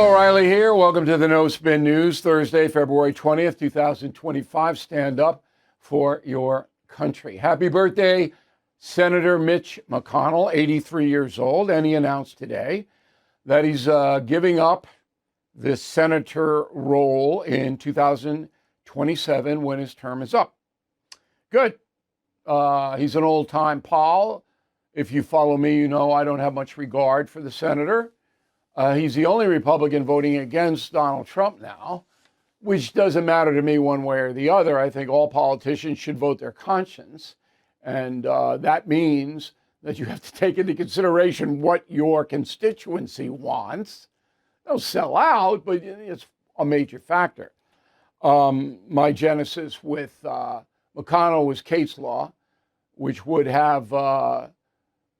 Bill O'Reilly here. Welcome to the No Spin News, Thursday, February 20th, 2025. Stand up for your country. Happy birthday, Senator Mitch McConnell, 83 years old. And he announced today that he's giving up this senator role in 2027 when his term is up. Good. He's an old-time pal. If you follow me, you know I don't have much regard for the senator. He's the only Republican voting against Donald Trump now, which doesn't matter to me one way or the other. I think all politicians should vote their conscience. And that means that you have to take into consideration what your constituency wants. They'll sell out, but it's a major factor. My genesis with McConnell was case law, which would have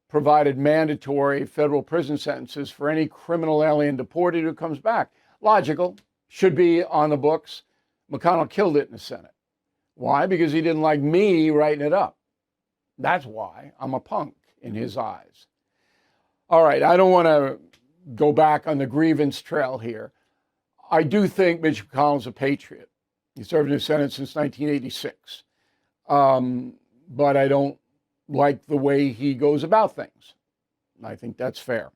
provided mandatory federal prison sentences for any criminal alien deported who comes back. Logical, should be on the books. McConnell killed it in the Senate. Why? Because he didn't like me writing it up. That's why I'm a punk in his eyes. All right, I don't want to go back on the grievance trail here. I do think Mitch McConnell's a patriot. He served in the Senate since 1986. But I don't like the way he goes about things. I think that's fair.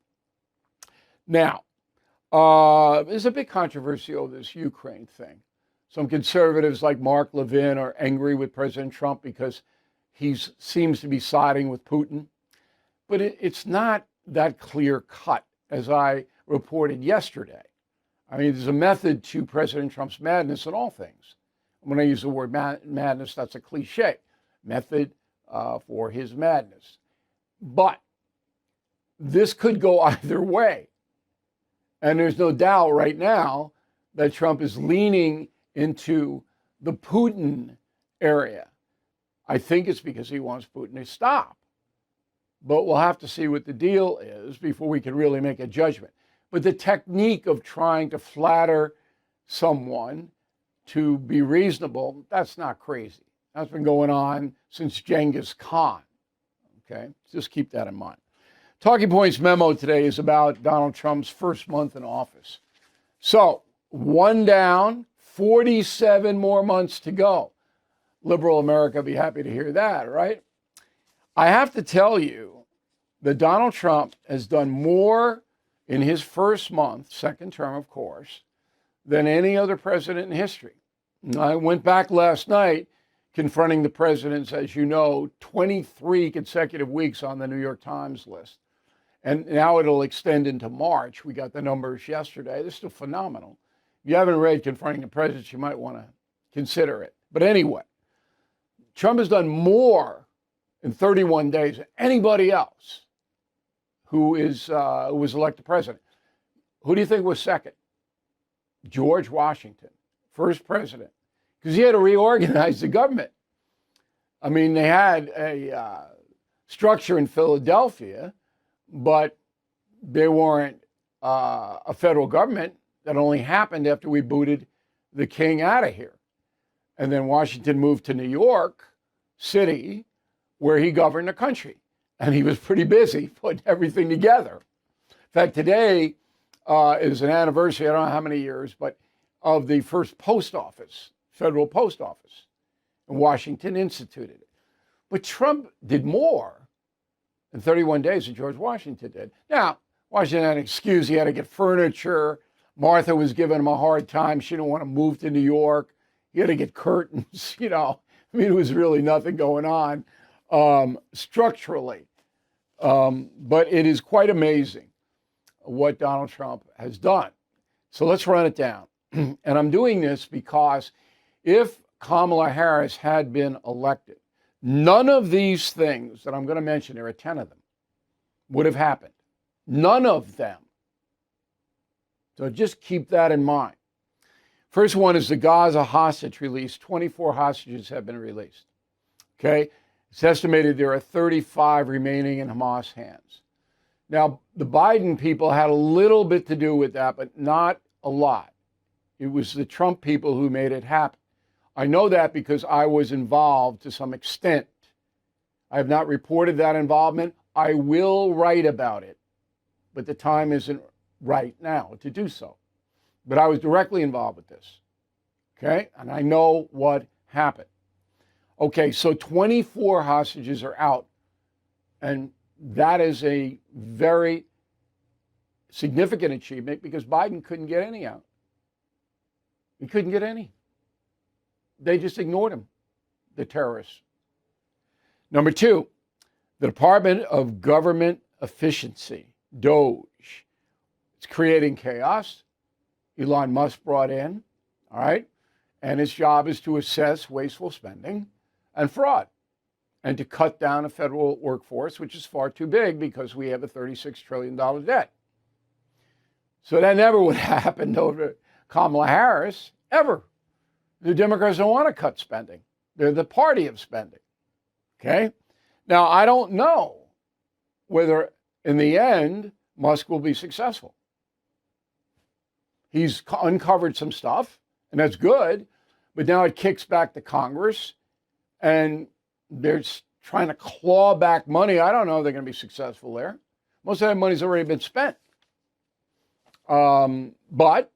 Now, there's a big controversy over this Ukraine thing. Some conservatives like Mark Levin are angry with President Trump because he seems to be siding with Putin. But it's not that clear cut, as I reported yesterday. I mean, there's a method to President Trump's madness in all things. When I use the word madness, that's a cliche. Method for his madness. But this could go either way. And there's no doubt right now that Trump is leaning into the Putin area. I think it's because he wants Putin to stop. But we'll have to see what the deal is before we can really make a judgment. But the technique of trying to flatter someone to be reasonable, that's not crazy. That's been going on since Genghis Khan. Okay, just keep that in mind. Talking Points memo today is about Donald Trump's first month in office. So, one down, 47 more months to go. Liberal America be happy to hear that, right? I have to tell you that Donald Trump has done more in his first month, second term, of course, than any other president in history. I went back last night confronting the president's, as you know, 23 consecutive weeks on the New York Times list. And now it'll extend into March. We got the numbers yesterday. They're still phenomenal. If you haven't read Confronting the President, you might want to consider it. But anyway, Trump has done more in 31 days than anybody else who was elected president. Who do you think was second? George Washington, first president. Because he had to reorganize the government. I mean, they had a structure in Philadelphia, but they weren't a federal government. That only happened after we booted the king out of here. And then Washington moved to New York City, where he governed the country. And he was pretty busy putting everything together. In fact, today is an anniversary, I don't know how many years, but of the first post office. Federal post office. And Washington instituted it. But Trump did more in 31 days than George Washington did. Now, Washington had an excuse. He had to get furniture. Martha was giving him a hard time. She didn't want to move to New York. He had to get curtains, you know. I mean, it was really nothing going on structurally. But it is quite amazing what Donald Trump has done. So let's run it down. And I'm doing this because if Kamala Harris had been elected, none of these things that I'm going to mention, there are 10 of them, would have happened. None of them. So just keep that in mind. First one is the Gaza hostage release. 24 hostages have been released. Okay? It's estimated there are 35 remaining in Hamas hands. Now, the Biden people had a little bit to do with that, but not a lot. It was the Trump people who made it happen. I know that because I was involved to some extent. I have not reported that involvement. I will write about it, but the time isn't right now to do so. but I was directly involved with this. Okay, and I know what happened. Okay, so 24 hostages are out, and that is a very significant achievement because Biden couldn't get any out. He couldn't get any. They just ignored him, the terrorists. Number two, the Department of Government Efficiency, DOGE. It's creating chaos. Elon Musk brought in, all right? And its job is to assess wasteful spending and fraud and to cut down a federal workforce, which is far too big because we have a $36 trillion debt. So that never would have happened over Kamala Harris, ever. The Democrats don't want to cut spending. They're the party of spending. Okay? Now, I don't know whether in the end Musk will be successful. He's uncovered some stuff, and that's good, but now it kicks back to Congress, and they're trying to claw back money. I don't know if they're going to be successful there. Most of that money's already been spent. But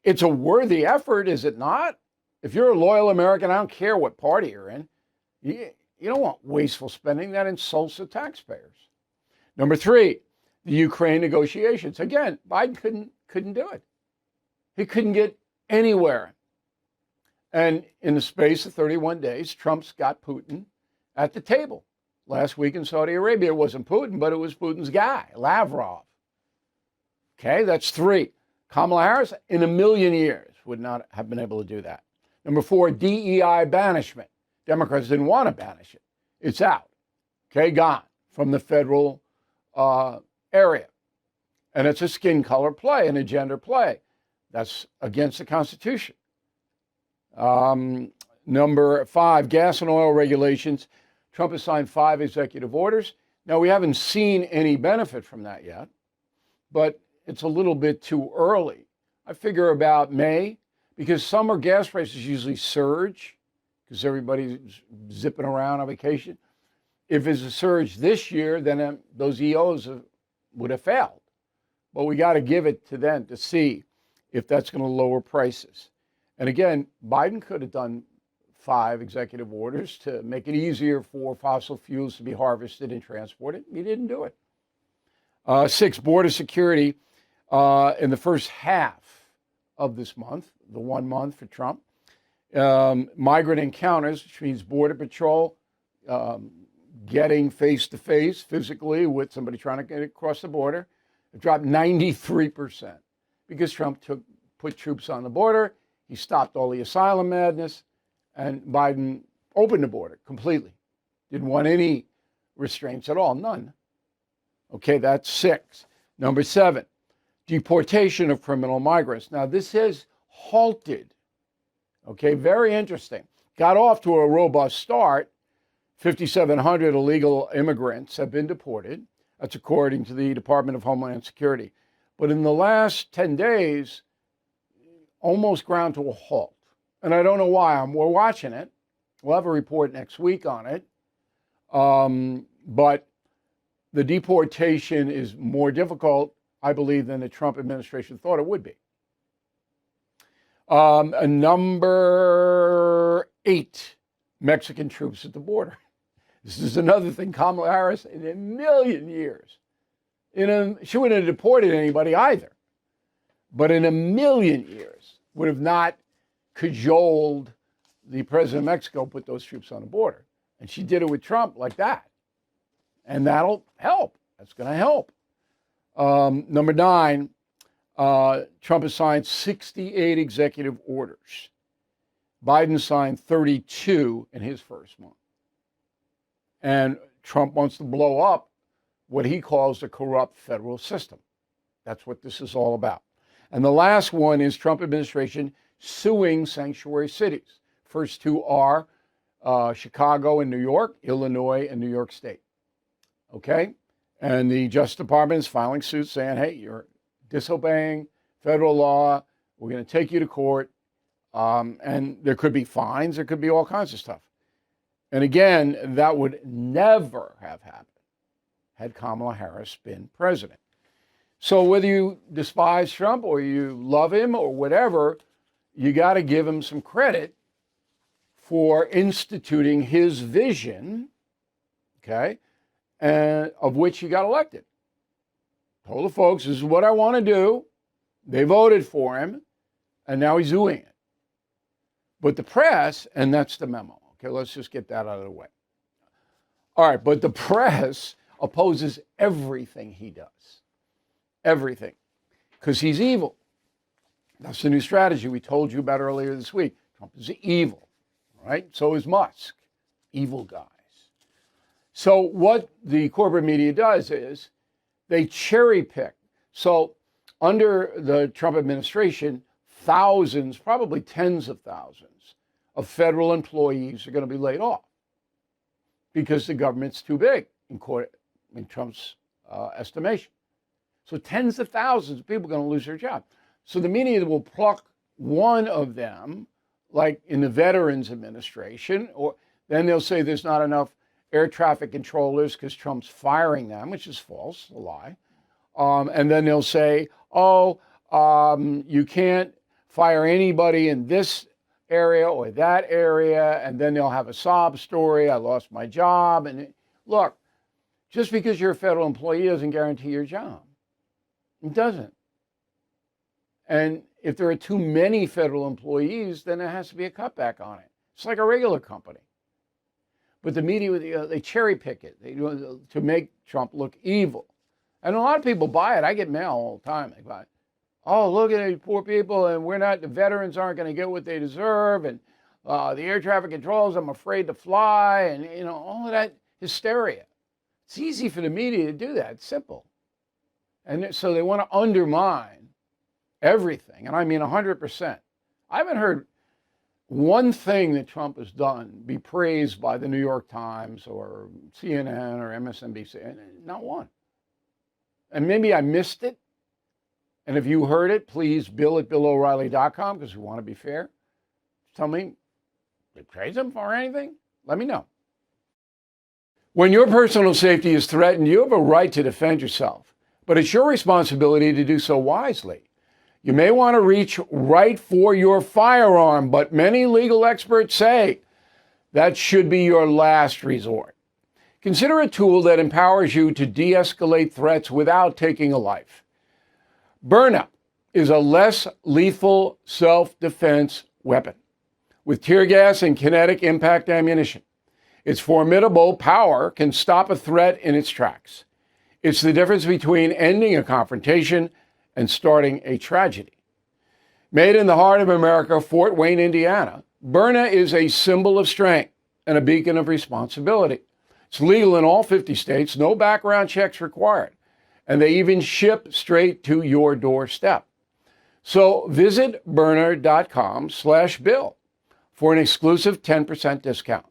it's a worthy effort, is it not? If you're a loyal American, I don't care what party you're in, you don't want wasteful spending. That insults the taxpayers. Number three, the Ukraine negotiations. Again, Biden couldn't do it. He couldn't get anywhere. And in the space of 31 days, Trump's got Putin at the table. Last week in Saudi Arabia, it wasn't Putin, but it was Putin's guy, Lavrov. Okay, that's three. Kamala Harris, in a million years, would not have been able to do that. Number four, DEI banishment. Democrats didn't want to banish it. It's out. Okay, gone from the federal area. And it's a skin color play and a gender play. That's against the Constitution. Number five, gas and oil regulations. Trump has signed 5 executive orders. Now, we haven't seen any benefit from that yet, but it's a little bit too early. I figure about May, because summer gas prices usually surge because everybody's zipping around on vacation. If it's a surge this year, then those EOs would have failed. But we got to give it to them to see if that's going to lower prices. And again, Biden could have done 5 executive orders to make it easier for fossil fuels to be harvested and transported. He didn't do it. 6, border security. In the first half of this month, the 1 month for Trump, migrant encounters, which means Border Patrol getting face-to-face physically with somebody trying to get across the border, it dropped 93% because Trump put troops on the border. He stopped all the asylum madness, and Biden opened the border completely. Didn't want any restraints at all, none. Okay, that's 6. Number 7. Deportation of criminal migrants. Now, this has halted. Okay, very interesting. Got off to a robust start. 5,700 illegal immigrants have been deported. That's according to the Department of Homeland Security. But in the last 10 days, almost ground to a halt. And I don't know why. We're watching it. We'll have a report next week on it. But the deportation is more difficult, I believe, than the Trump administration thought it would be. Number 8, Mexican troops at the border. This is another thing Kamala Harris, in a million years, she wouldn't have deported anybody either, but in a million years would have not cajoled the president of Mexico put those troops on the border. And she did it with Trump like that. And that'll help. That's going to help. Number 9, Trump has signed 68 executive orders. Biden signed 32 in his first month. And Trump wants to blow up what he calls the corrupt federal system. That's what this is all about. And the last one is Trump administration suing sanctuary cities. First 2 are Chicago and New York, Illinois and New York State. Okay? And the Justice Department is filing suits saying, hey, you're disobeying federal law. We're going to take you to court. And there could be fines. There could be all kinds of stuff. And again, that would never have happened had Kamala Harris been president. So whether you despise Trump or you love him or whatever, you got to give him some credit for instituting his vision, okay, and of which he got elected. Told the folks, this is what I want to do. They voted for him, and now he's doing it. But the press, and that's the memo. Okay, let's just get that out of the way. All right, but the press opposes everything he does. Everything. Because he's evil. That's the new strategy we told you about earlier this week. Trump is evil, right? So is Musk. Evil guys. So what the corporate media does is they cherry pick. So under the Trump administration, thousands, probably tens of thousands of federal employees are going to be laid off because the government's too big in Trump's estimation. So tens of thousands of people are going to lose their job. So the media will pluck one of them, like in the Veterans Administration, or then they'll say there's not enough air traffic controllers because Trump's firing them, which is false, a lie. And then they'll say, you can't fire anybody in this area or that area. And then they'll have a sob story. I lost my job. And look, just because you're a federal employee doesn't guarantee your job. It doesn't. And if there are too many federal employees, then there has to be a cutback on it. It's like a regular company. But the media, they cherry pick it to make Trump look evil. And a lot of people buy it. I get mail all the time. They buy it. Oh, look at these poor people, and the veterans aren't going to get what they deserve, and the air traffic controllers, I'm afraid to fly, and all of that hysteria. It's easy for the media to do that. It's simple. And so they want to undermine everything, and I mean 100%. I haven't heard one thing that Trump has done be praised by the New York Times or CNN or MSNBC. Not one. And maybe I missed it. And if you heard it, please bill@BillO'Reilly.com, because we want to be fair. Tell me, did they praise him for anything? Let me know. When your personal safety is threatened, you have a right to defend yourself. But it's your responsibility to do so wisely. You may want to reach right for your firearm, but many legal experts say that should be your last resort. Consider a tool that empowers you to de-escalate threats without taking a life. Byrna is a less lethal self-defense weapon with tear gas and kinetic impact ammunition. Its formidable power can stop a threat in its tracks. It's the difference between ending a confrontation and starting a tragedy. Made in the heart of America, Fort Wayne, Indiana, Byrna is a symbol of strength and a beacon of responsibility. It's legal in all 50 states, no background checks required, and they even ship straight to your doorstep. So visit Byrna.com/Bill for an exclusive 10% discount.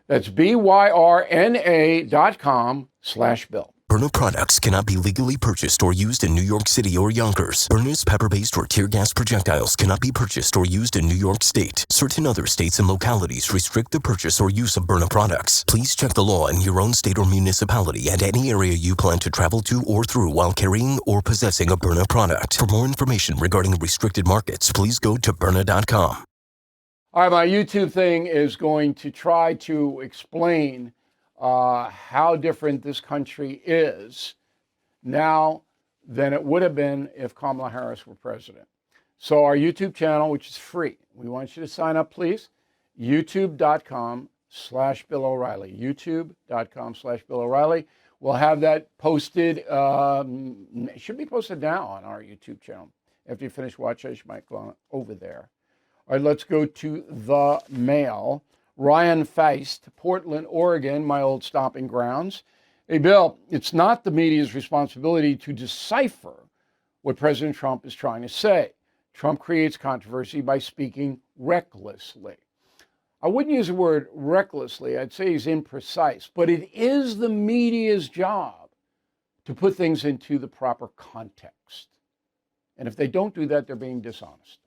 That's BYRNA.com/Bill. Byrna products cannot be legally purchased or used in New York City or Yonkers. Byrna's pepper-based or tear gas projectiles cannot be purchased or used in New York State. Certain other states and localities restrict the purchase or use of Byrna products. Please check the law in your own state or municipality and any area you plan to travel to or through while carrying or possessing a Byrna product. For more information regarding restricted markets, please go to Byrna.com. All right, my YouTube thing is going to try to explain how different this country is now than it would have been if Kamala Harris were president. So our YouTube channel, which is free, we want you to sign up, please. YouTube.com/Bill O'Reilly. YouTube.com/Bill O'Reilly. We'll have that posted. It should be posted now on our YouTube channel. After you finish watching, you might go on over there. All right, let's go to the mail. Ryan Feist, Portland, Oregon, my old stomping grounds. Hey, Bill, it's not the media's responsibility to decipher what President Trump is trying to say. Trump creates controversy by speaking recklessly. I wouldn't use the word recklessly. I'd say he's imprecise. But it is the media's job to put things into the proper context. And if they don't do that, they're being dishonest.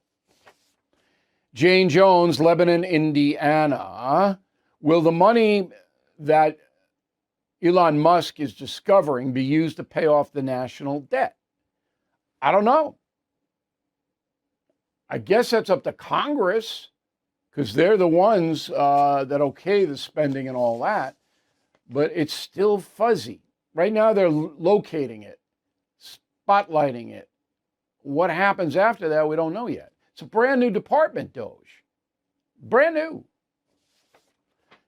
Jane Jones, Lebanon, Indiana. Will the money that Elon Musk is discovering be used to pay off the national debt? I don't know. I guess that's up to Congress because they're the ones that okay the spending and all that. But it's still fuzzy. Right now they're locating it, spotlighting it. What happens after that, we don't know yet. It's a brand new department, Doge. Brand new.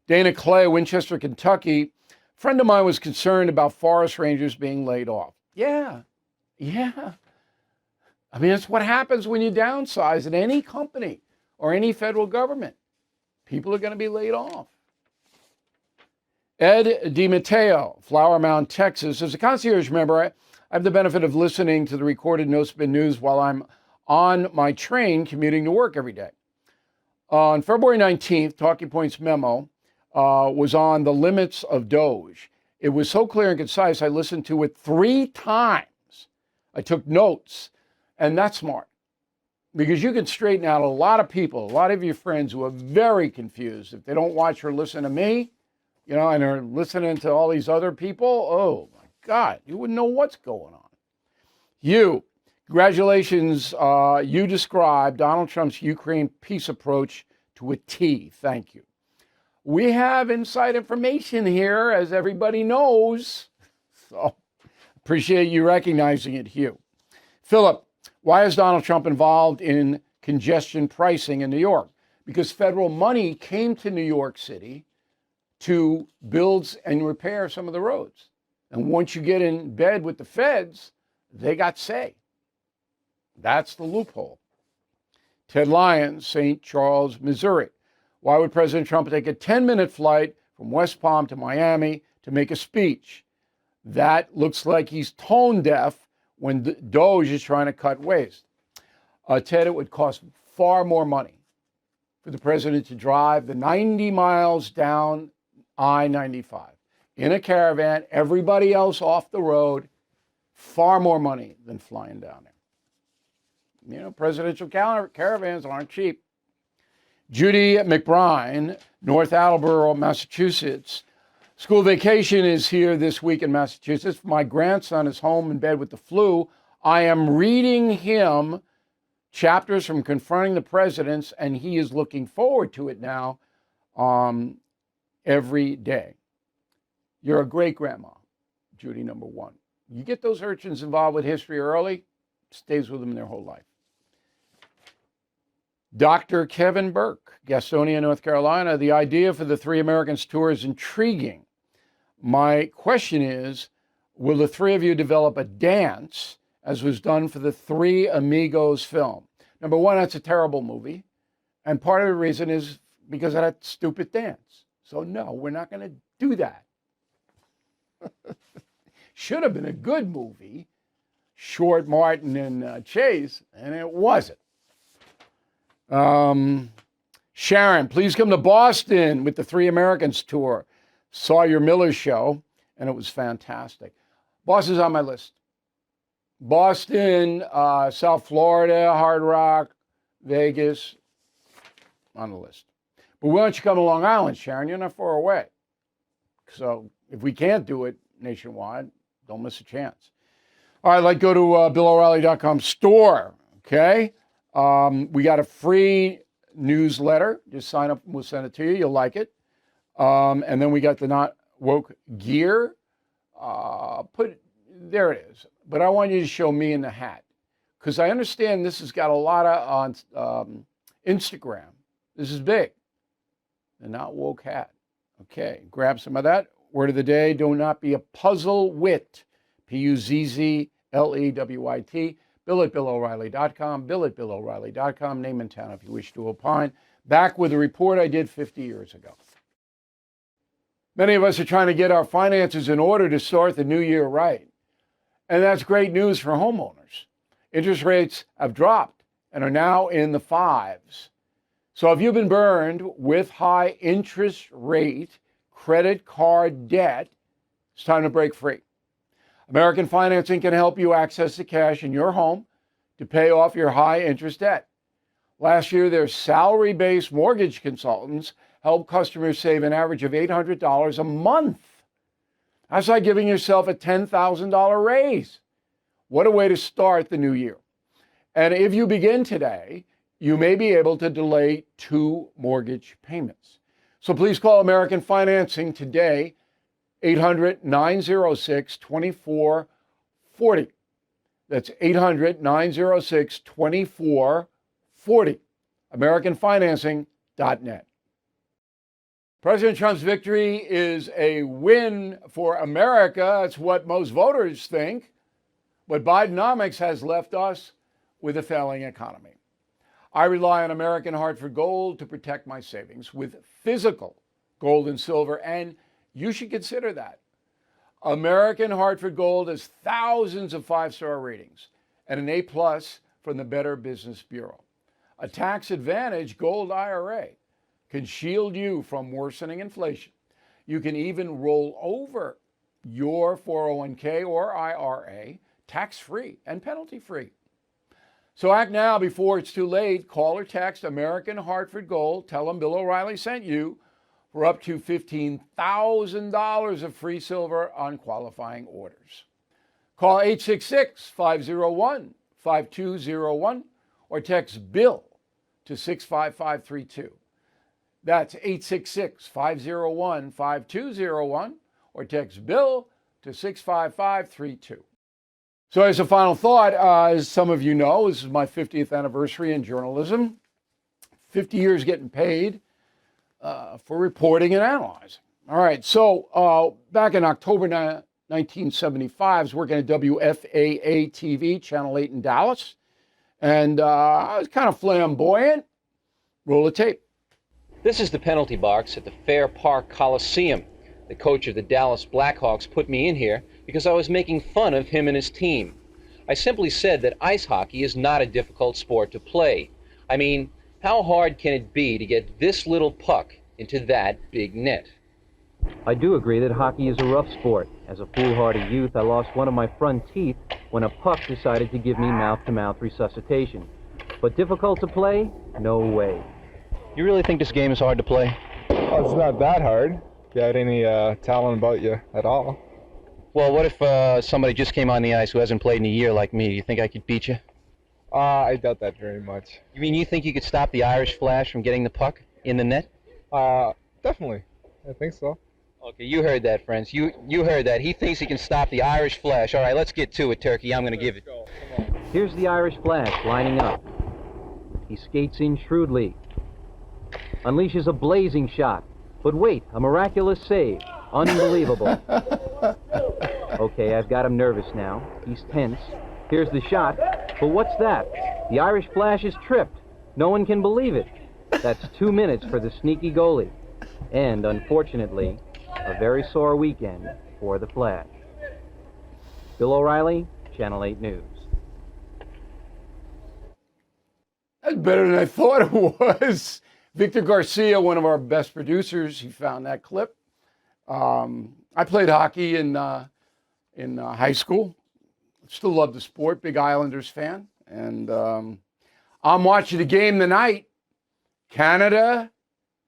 Dana Clay, Winchester, Kentucky. A friend of mine was concerned about forest rangers being laid off. Yeah. I mean, it's what happens when you downsize at any company or any federal government. People are going to be laid off. Ed DiMatteo, Flower Mound, Texas. As a concierge member, I have the benefit of listening to the recorded No Spin News while I'm on my train commuting to work every day. On February 19th, Talking Points Memo was on the limits of Doge. It was so clear and concise, I listened to it 3 times. I took notes, and that's smart. Because you can straighten out a lot of people, a lot of your friends who are very confused. If they don't watch or listen to me, and are listening to all these other people, oh my God, you wouldn't know what's going on. Congratulations, you described Donald Trump's Ukraine peace approach to a T. Thank you. We have inside information here, as everybody knows. So appreciate you recognizing it, Hugh. Philip, why is Donald Trump involved in congestion pricing in New York? Because federal money came to New York City to build and repair some of the roads. And once you get in bed with the feds, they got say. That's the loophole. Ted Lyons, St. Charles, Missouri. Why would President Trump take a 10-minute flight from West Palm to Miami to make a speech? That looks like he's tone deaf when Doge is trying to cut waste. Ted, it would cost far more money for the president to drive the 90 miles down I-95 in a caravan, everybody else off the road, far more money than flying down there. Presidential caravans aren't cheap. Judy McBride, North Attleboro, Massachusetts. School vacation is here this week in Massachusetts. My grandson is home in bed with the flu. I am reading him chapters from Confronting the Presidents, and he is looking forward to it now every day. You're a great grandma, Judy, number 1. You get those urchins involved with history early, stays with them their whole life. Dr. Kevin Burke, Gastonia, North Carolina. The idea for the Three Americans tour is intriguing. My question is, will the 3 of you develop a dance as was done for the Three Amigos film? Number 1, that's a terrible movie. And part of the reason is because of that stupid dance. So no, we're not going to do that. Should have been a good movie, Short, Martin, and Chase, and it wasn't. Sharon, please come to Boston with the Three Americans tour. Saw your Miller show, and it was fantastic. Boston's on my list. Boston, South Florida, Hard Rock, Vegas, on the list. But why don't you come to Long Island, Sharon? You're not far away. So if we can't do it nationwide, don't miss a chance. All right, go to BillO'Reilly.com store, okay? We got a free newsletter. Just sign up and we'll send it to you. You'll like it. And then we got the Not Woke gear. There it is. But I want you to show me in the hat because I understand this has got a lot of on Instagram. This is big. The Not Woke hat. Okay, grab some of that. Word of the day, do not be a puzzle wit. Puzzlewit. Bill at BillO'Reilly.com. Bill at BillO'Reilly.com. Name and town if you wish to opine. Back with a report I did 50 years ago. Many of us are trying to get our finances in order to start the new year right. And that's great news for homeowners. Interest rates have dropped and are now in the 5s. So if you've been burned with high interest rate credit card debt, it's time to break free. American Financing can help you access the cash in your home to pay off your high interest debt. Last year, their salary-based mortgage consultants helped customers save an average of $800 a month. That's like giving yourself a $10,000 raise. What a way to start the new year. And if you begin today, you may be able to delay 2 mortgage payments. So please call American Financing today, 800-906-2440. That's 800-906-2440. AmericanFinancing.net. President Trump's victory is a win for America. That's what most voters think. But Bidenomics has left us with a failing economy. I rely on American Hartford Gold to protect my savings with physical gold and silver, and you should consider that. American Hartford Gold has thousands of 5-star ratings and an A+ from the Better Business Bureau. A tax-advantaged gold IRA can shield you from worsening inflation. You can even roll over your 401k or IRA tax-free and penalty-free. So act now before it's too late. Call or text American Hartford Gold. Tell them Bill O'Reilly sent you for up to $15,000 of free silver on qualifying orders. Call 866-501-5201 or text Bill to 65532. That's 866-501-5201 or text Bill to 65532. So as a final thought, as some of you know, this is my 50th anniversary in journalism. 50 years getting paid for reporting and analyzing. All right, so back in October 1975, I was working at WFAA TV, Channel 8 in Dallas, and I was kind of flamboyant. Roll the tape. This is the penalty box at the Fair Park Coliseum. The coach of the Dallas Blackhawks put me in here because I was making fun of him and his team. I simply said that ice hockey is not a difficult sport to play. I mean, how hard can it be to get this little puck into that big net? I do agree that hockey is a rough sport. As a foolhardy youth, I lost one of my front teeth when a puck decided to give me mouth-to-mouth resuscitation. But difficult to play? No way. You really think this game is hard to play? Oh, it's not that hard. If you had any talent about you at all. Well, what if somebody just came on the ice who hasn't played in a year like me? Do you think I could beat you? I doubt that very much. You mean you think you could stop the Irish Flash from getting the puck in the net? Definitely. I think so. Okay, you heard that, friends. You heard that. He thinks he can stop the Irish Flash. All right, let's get to it, Turkey. I'm going to give it. Go. Come on. Here's the Irish Flash lining up. He skates in shrewdly. Unleashes a blazing shot. But wait, a miraculous save. Unbelievable. Okay, I've got him nervous now. He's tense. Here's the shot. But what's that? The Irish Flash is tripped. No one can believe it. That's 2 minutes for the sneaky goalie. And, unfortunately, a very sore weekend for the Flash. Bill O'Reilly, Channel 8 News. That's better than I thought it was. Victor Garcia, one of our best producers, he found that clip. I played hockey in high school. Still love the sport, big Islanders fan. And I'm watching the game tonight. Canada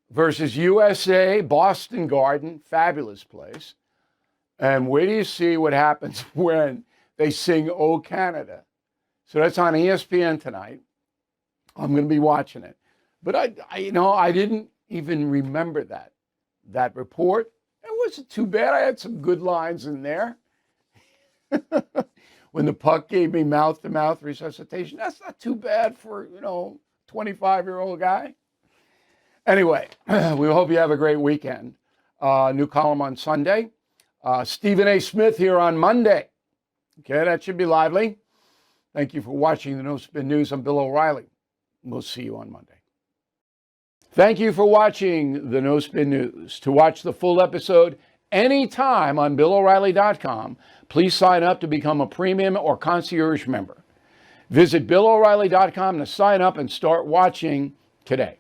versus USA, Boston Garden, fabulous place. And wait till you see what happens when they sing "Oh Canada." So that's on ESPN tonight. I'm going to be watching it. But I didn't even remember that report. It wasn't too bad. I had some good lines in there. When the puck gave me mouth-to-mouth resuscitation, that's not too bad for, 25-year-old guy. Anyway, we hope you have a great weekend. New column on Sunday. Stephen A. Smith here on Monday. Okay, that should be lively. Thank you for watching the No Spin News. I'm Bill O'Reilly. We'll see you on Monday. Thank you for watching the No Spin News. To watch the full episode anytime on BillO'Reilly.com, please sign up to become a premium or concierge member. Visit BillO'Reilly.com to sign up and start watching today.